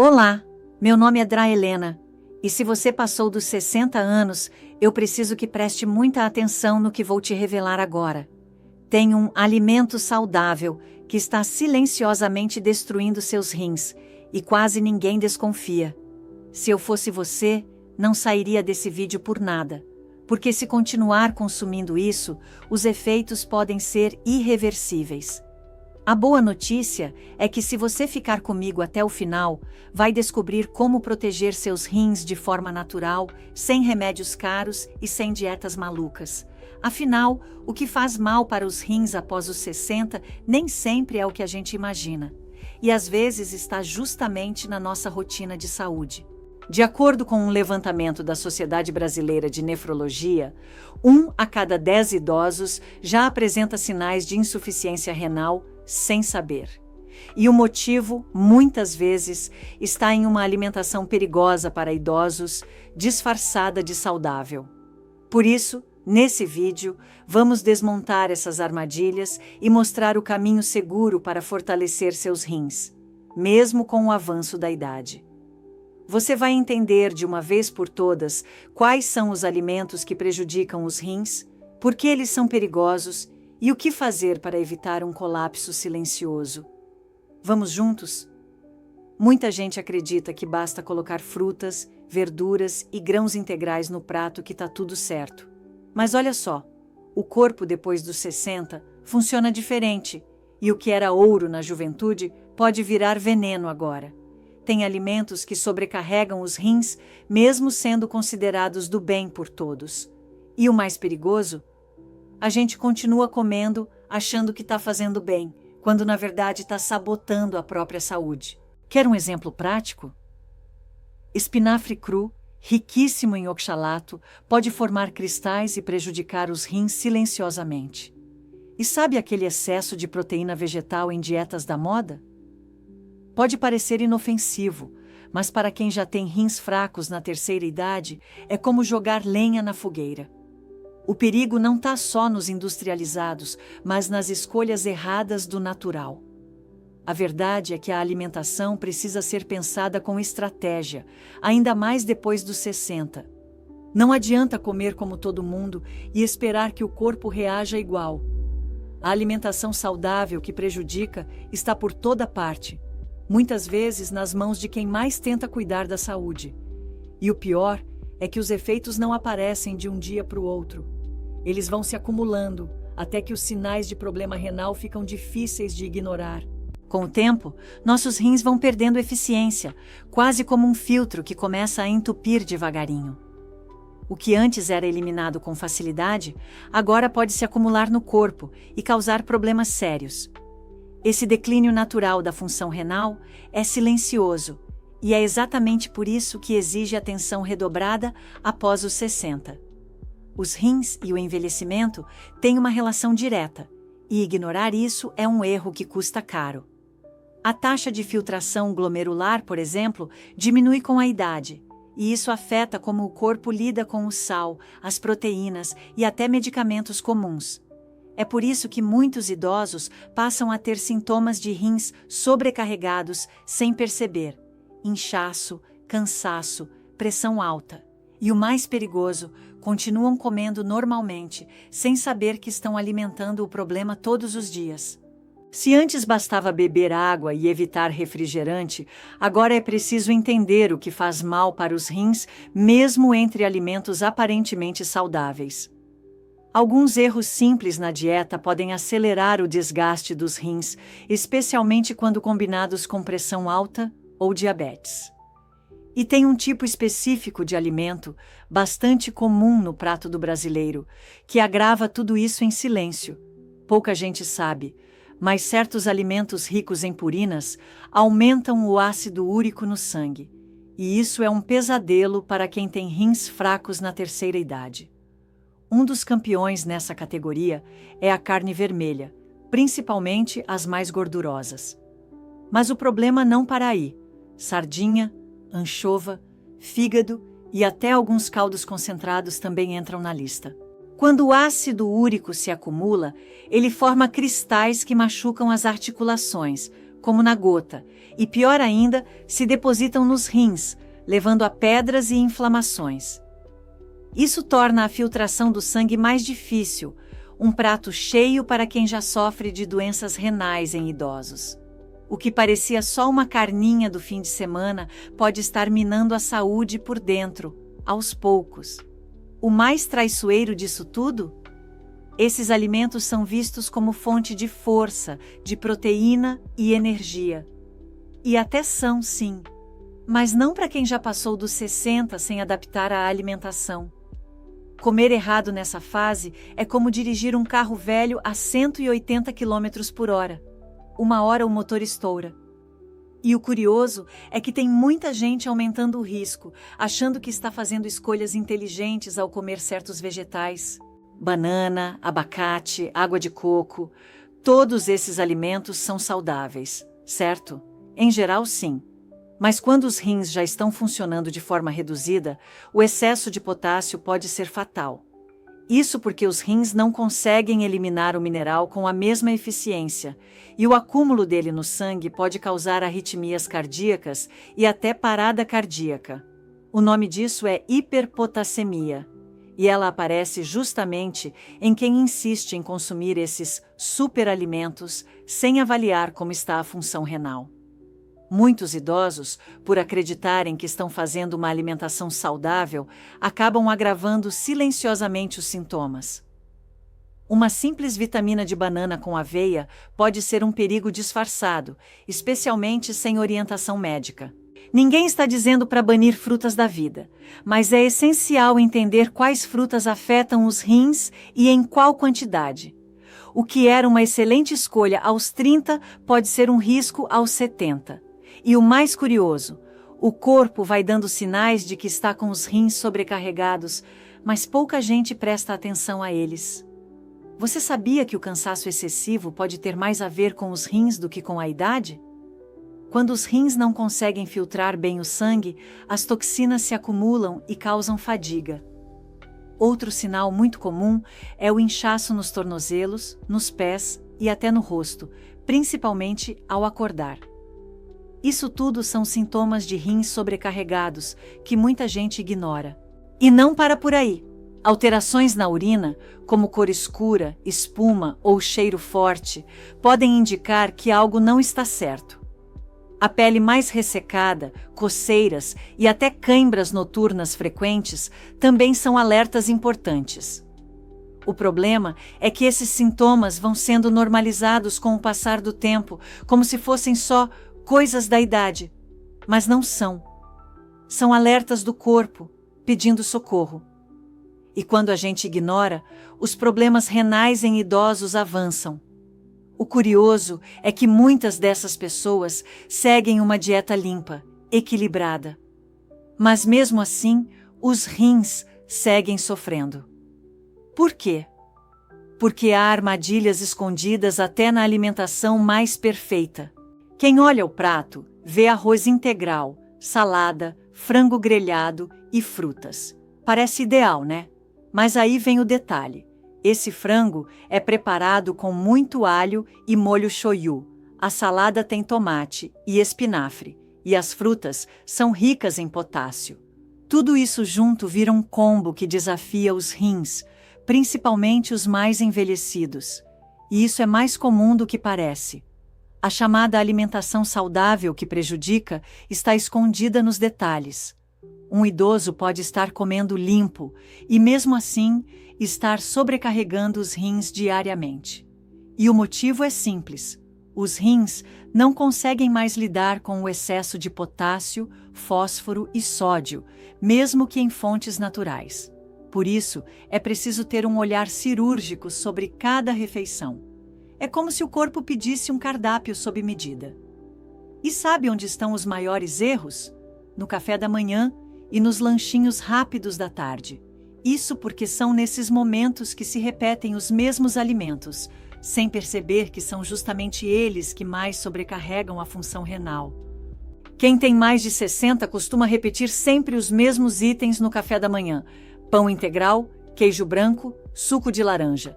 Olá, meu nome é Dra Helena, e se você passou dos 60 anos, eu preciso que preste muita atenção no que vou te revelar agora. Tem um alimento saudável que está silenciosamente destruindo seus rins, e quase ninguém desconfia. Se eu fosse você, não sairia desse vídeo por nada, porque se continuar consumindo isso, os efeitos podem ser irreversíveis. A boa notícia é que se você ficar comigo até o final, vai descobrir como proteger seus rins de forma natural, sem remédios caros e sem dietas malucas. Afinal, o que faz mal para os rins após os 60 nem sempre é o que a gente imagina. E às vezes está justamente na nossa rotina de saúde. De acordo com um levantamento da Sociedade Brasileira de Nefrologia, 1 a cada 10 idosos já apresenta sinais de insuficiência renal sem saber. E o motivo, muitas vezes, está em uma alimentação perigosa para idosos, disfarçada de saudável. Por isso, nesse vídeo, vamos desmontar essas armadilhas e mostrar o caminho seguro para fortalecer seus rins, mesmo com o avanço da idade. Você vai entender de uma vez por todas quais são os alimentos que prejudicam os rins, por que eles são perigosos e o que fazer para evitar um colapso silencioso. Vamos juntos? Muita gente acredita que basta colocar frutas, verduras e grãos integrais no prato que está tudo certo. Mas olha só, o corpo depois dos 60 funciona diferente e o que era ouro na juventude pode virar veneno agora. Tem alimentos que sobrecarregam os rins, mesmo sendo considerados do bem por todos. E o mais perigoso? A gente continua comendo, achando que está fazendo bem, quando na verdade está sabotando a própria saúde. Quer um exemplo prático? Espinafre cru, riquíssimo em oxalato, pode formar cristais e prejudicar os rins silenciosamente. E sabe aquele excesso de proteína vegetal em dietas da moda? Pode parecer inofensivo, mas para quem já tem rins fracos na terceira idade, é como jogar lenha na fogueira. O perigo não está só nos industrializados, mas nas escolhas erradas do natural. A verdade é que a alimentação precisa ser pensada com estratégia, ainda mais depois dos 60. Não adianta comer como todo mundo e esperar que o corpo reaja igual. A alimentação saudável que prejudica está por toda parte, muitas vezes nas mãos de quem mais tenta cuidar da saúde. E o pior é que os efeitos não aparecem de um dia para o outro. Eles vão se acumulando, até que os sinais de problema renal ficam difíceis de ignorar. Com o tempo, nossos rins vão perdendo eficiência, quase como um filtro que começa a entupir devagarinho. O que antes era eliminado com facilidade, agora pode se acumular no corpo e causar problemas sérios. Esse declínio natural da função renal é silencioso, e é exatamente por isso que exige atenção redobrada após os 60. Os rins e o envelhecimento têm uma relação direta, e ignorar isso é um erro que custa caro. A taxa de filtração glomerular, por exemplo, diminui com a idade, e isso afeta como o corpo lida com o sal, as proteínas e até medicamentos comuns. É por isso que muitos idosos passam a ter sintomas de rins sobrecarregados sem perceber: inchaço, cansaço, pressão alta. E o mais perigoso, continuam comendo normalmente, sem saber que estão alimentando o problema todos os dias. Se antes bastava beber água e evitar refrigerante, agora é preciso entender o que faz mal para os rins, mesmo entre alimentos aparentemente saudáveis. Alguns erros simples na dieta podem acelerar o desgaste dos rins, especialmente quando combinados com pressão alta ou diabetes. E tem um tipo específico de alimento, bastante comum no prato do brasileiro, que agrava tudo isso em silêncio. Pouca gente sabe, mas certos alimentos ricos em purinas aumentam o ácido úrico no sangue, e isso é um pesadelo para quem tem rins fracos na terceira idade. Um dos campeões nessa categoria é a carne vermelha, principalmente as mais gordurosas. Mas o problema não para aí. Sardinha, anchova, fígado e até alguns caldos concentrados também entram na lista. Quando o ácido úrico se acumula, ele forma cristais que machucam as articulações, como na gota, e pior ainda, se depositam nos rins, levando a pedras e inflamações. Isso torna a filtração do sangue mais difícil, um prato cheio para quem já sofre de doenças renais em idosos. O que parecia só uma carninha do fim de semana pode estar minando a saúde por dentro, aos poucos. O mais traiçoeiro disso tudo? Esses alimentos são vistos como fonte de força, de proteína e energia. E até são, sim, mas não para quem já passou dos 60 sem adaptar a alimentação. Comer errado nessa fase é como dirigir um carro velho a 180 km por hora. Uma hora o motor estoura. E o curioso é que tem muita gente aumentando o risco, achando que está fazendo escolhas inteligentes ao comer certos vegetais. Banana, abacate, água de coco, todos esses alimentos são saudáveis, certo? Em geral, sim. Mas quando os rins já estão funcionando de forma reduzida, o excesso de potássio pode ser fatal. Isso porque os rins não conseguem eliminar o mineral com a mesma eficiência, e o acúmulo dele no sangue pode causar arritmias cardíacas e até parada cardíaca. O nome disso é hiperpotassemia, e ela aparece justamente em quem insiste em consumir esses superalimentos sem avaliar como está a função renal. Muitos idosos, por acreditarem que estão fazendo uma alimentação saudável, acabam agravando silenciosamente os sintomas. Uma simples vitamina de banana com aveia pode ser um perigo disfarçado, especialmente sem orientação médica. Ninguém está dizendo para banir frutas da vida, mas é essencial entender quais frutas afetam os rins e em qual quantidade. O que era uma excelente escolha aos 30 pode ser um risco aos 70. E o mais curioso, o corpo vai dando sinais de que está com os rins sobrecarregados, mas pouca gente presta atenção a eles. Você sabia que o cansaço excessivo pode ter mais a ver com os rins do que com a idade? Quando os rins não conseguem filtrar bem o sangue, as toxinas se acumulam e causam fadiga. Outro sinal muito comum é o inchaço nos tornozelos, nos pés e até no rosto, principalmente ao acordar. Isso tudo são sintomas de rins sobrecarregados, que muita gente ignora. E não para por aí. Alterações na urina, como cor escura, espuma ou cheiro forte, podem indicar que algo não está certo. A pele mais ressecada, coceiras e até cãibras noturnas frequentes também são alertas importantes. O problema é que esses sintomas vão sendo normalizados com o passar do tempo, como se fossem só coisas da idade, mas não são. São alertas do corpo, pedindo socorro. E quando a gente ignora, os problemas renais em idosos avançam. O curioso é que muitas dessas pessoas seguem uma dieta limpa, equilibrada. Mas mesmo assim, os rins seguem sofrendo. Por quê? Porque há armadilhas escondidas até na alimentação mais perfeita. Quem olha o prato, vê arroz integral, salada, frango grelhado e frutas. Parece ideal, né? Mas aí vem o detalhe. Esse frango é preparado com muito alho e molho shoyu. A salada tem tomate e espinafre. E as frutas são ricas em potássio. Tudo isso junto vira um combo que desafia os rins, principalmente os mais envelhecidos. E isso é mais comum do que parece. A chamada alimentação saudável que prejudica está escondida nos detalhes. Um idoso pode estar comendo limpo e, mesmo assim, estar sobrecarregando os rins diariamente. E o motivo é simples. Os rins não conseguem mais lidar com o excesso de potássio, fósforo e sódio, mesmo que em fontes naturais. Por isso, é preciso ter um olhar cirúrgico sobre cada refeição. É como se o corpo pedisse um cardápio sob medida. E sabe onde estão os maiores erros? No café da manhã e nos lanchinhos rápidos da tarde. Isso porque são nesses momentos que se repetem os mesmos alimentos, sem perceber que são justamente eles que mais sobrecarregam a função renal. Quem tem mais de 60 costuma repetir sempre os mesmos itens no café da manhã: pão integral, queijo branco, suco de laranja.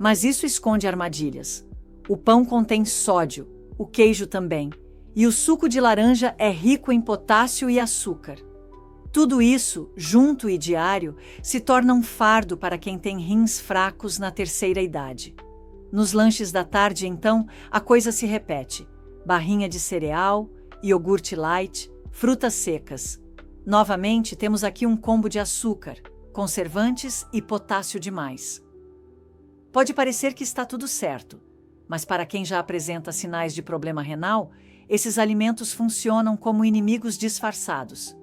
Mas isso esconde armadilhas. O pão contém sódio, o queijo também. E o suco de laranja é rico em potássio e açúcar. Tudo isso, junto e diário, se torna um fardo para quem tem rins fracos na terceira idade. Nos lanches da tarde, então, a coisa se repete. Barrinha de cereal, iogurte light, frutas secas. Novamente, temos aqui um combo de açúcar, conservantes e potássio demais. Pode parecer que está tudo certo, mas para quem já apresenta sinais de problema renal, esses alimentos funcionam como inimigos disfarçados.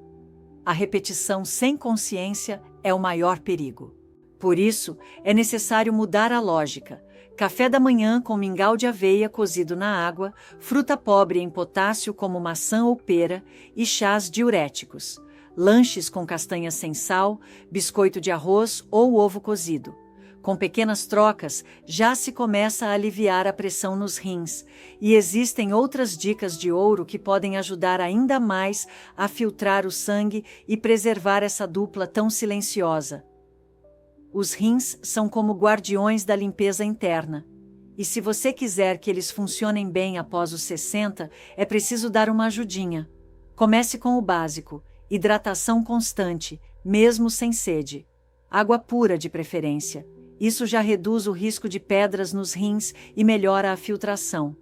A repetição sem consciência é o maior perigo. Por isso, é necessário mudar a lógica. Café da manhã com mingau de aveia cozido na água, fruta pobre em potássio como maçã ou pera e chás diuréticos. Lanches com castanhas sem sal, biscoito de arroz ou ovo cozido. Com pequenas trocas, já se começa a aliviar a pressão nos rins, e existem outras dicas de ouro que podem ajudar ainda mais a filtrar o sangue e preservar essa dupla tão silenciosa. Os rins são como guardiões da limpeza interna, e se você quiser que eles funcionem bem após os 60, é preciso dar uma ajudinha. Comece com o básico: hidratação constante, mesmo sem sede. Água pura de preferência. Isso já reduz o risco de pedras nos rins e melhora a filtração.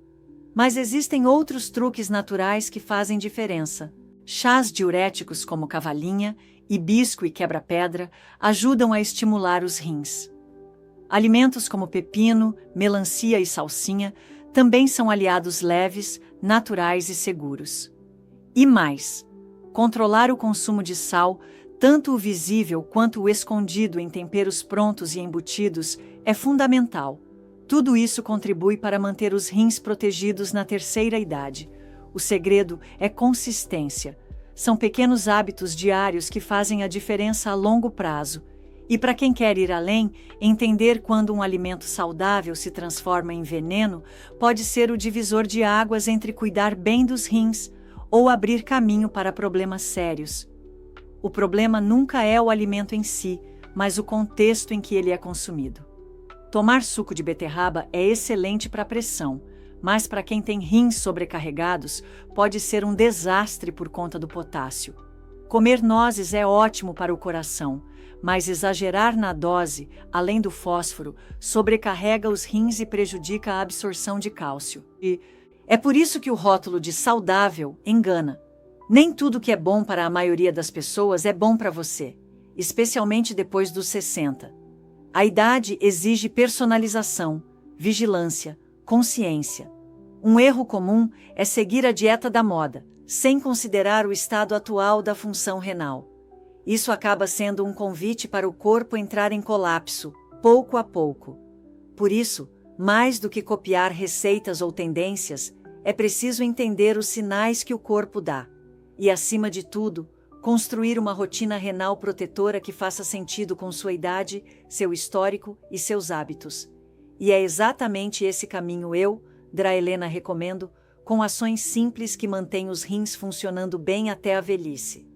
Mas existem outros truques naturais que fazem diferença. Chás diuréticos como cavalinha, hibisco e quebra-pedra ajudam a estimular os rins. Alimentos como pepino, melancia e salsinha também são aliados leves, naturais e seguros. E mais, controlar o consumo de sal, tanto o visível quanto o escondido em temperos prontos e embutidos, é fundamental. Tudo isso contribui para manter os rins protegidos na terceira idade. O segredo é consistência. São pequenos hábitos diários que fazem a diferença a longo prazo. E para quem quer ir além, entender quando um alimento saudável se transforma em veneno pode ser o divisor de águas entre cuidar bem dos rins ou abrir caminho para problemas sérios. O problema nunca é o alimento em si, mas o contexto em que ele é consumido. Tomar suco de beterraba é excelente para a pressão, mas para quem tem rins sobrecarregados, pode ser um desastre por conta do potássio. Comer nozes é ótimo para o coração, mas exagerar na dose, além do fósforo, sobrecarrega os rins e prejudica a absorção de cálcio. E é por isso que o rótulo de saudável engana. Nem tudo que é bom para a maioria das pessoas é bom para você, especialmente depois dos 60. A idade exige personalização, vigilância, consciência. Um erro comum é seguir a dieta da moda, sem considerar o estado atual da função renal. Isso acaba sendo um convite para o corpo entrar em colapso, pouco a pouco. Por isso, mais do que copiar receitas ou tendências, é preciso entender os sinais que o corpo dá. E, acima de tudo, construir uma rotina renal protetora que faça sentido com sua idade, seu histórico e seus hábitos. E é exatamente esse caminho Drailena, recomendo, com ações simples que mantêm os rins funcionando bem até a velhice.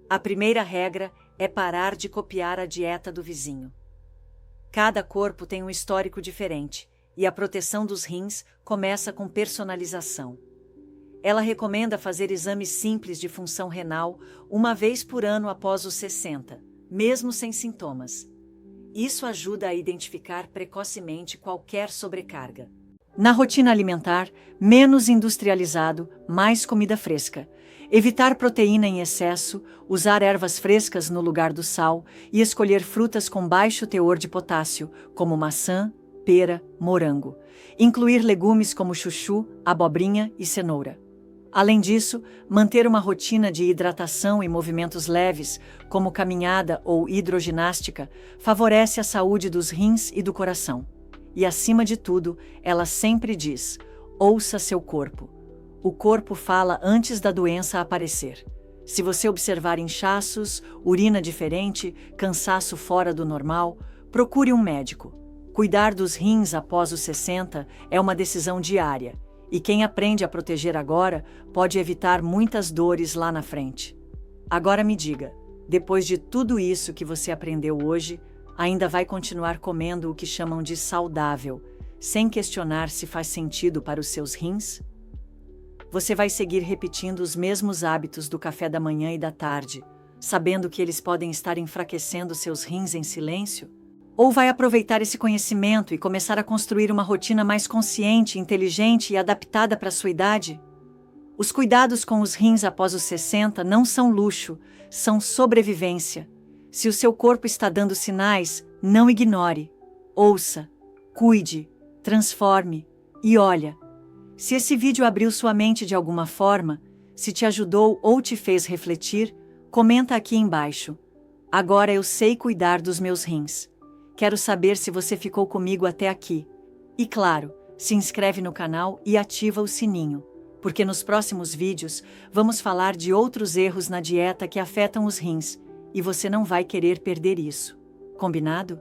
A primeira regra é parar de copiar a dieta do vizinho. Cada corpo tem um histórico diferente, e a proteção dos rins começa com personalização. Ela recomenda fazer exames simples de função renal uma vez por ano após os 60, mesmo sem sintomas. Isso ajuda a identificar precocemente qualquer sobrecarga. Na rotina alimentar, menos industrializado, mais comida fresca. Evitar proteína em excesso, usar ervas frescas no lugar do sal e escolher frutas com baixo teor de potássio, como maçã, pera, morango. Incluir legumes como chuchu, abobrinha e cenoura. Além disso, manter uma rotina de hidratação e movimentos leves, como caminhada ou hidroginástica, favorece a saúde dos rins e do coração. E, acima de tudo, ela sempre diz: ouça seu corpo. O corpo fala antes da doença aparecer. Se você observar inchaços, urina diferente, cansaço fora do normal, procure um médico. Cuidar dos rins após os 60 é uma decisão diária. E quem aprende a proteger agora pode evitar muitas dores lá na frente. Agora me diga, depois de tudo isso que você aprendeu hoje, ainda vai continuar comendo o que chamam de saudável, sem questionar se faz sentido para os seus rins? Você vai seguir repetindo os mesmos hábitos do café da manhã e da tarde, sabendo que eles podem estar enfraquecendo seus rins em silêncio? Ou vai aproveitar esse conhecimento e começar a construir uma rotina mais consciente, inteligente e adaptada para a sua idade? Os cuidados com os rins após os 60 não são luxo, são sobrevivência. Se o seu corpo está dando sinais, não ignore. Ouça, cuide, transforme e olha. Se esse vídeo abriu sua mente de alguma forma, se te ajudou ou te fez refletir, comenta aqui embaixo. Agora eu sei cuidar dos meus rins. Quero saber se você ficou comigo até aqui. E claro, se inscreve no canal e ativa o sininho, porque nos próximos vídeos vamos falar de outros erros na dieta que afetam os rins, e você não vai querer perder isso. Combinado?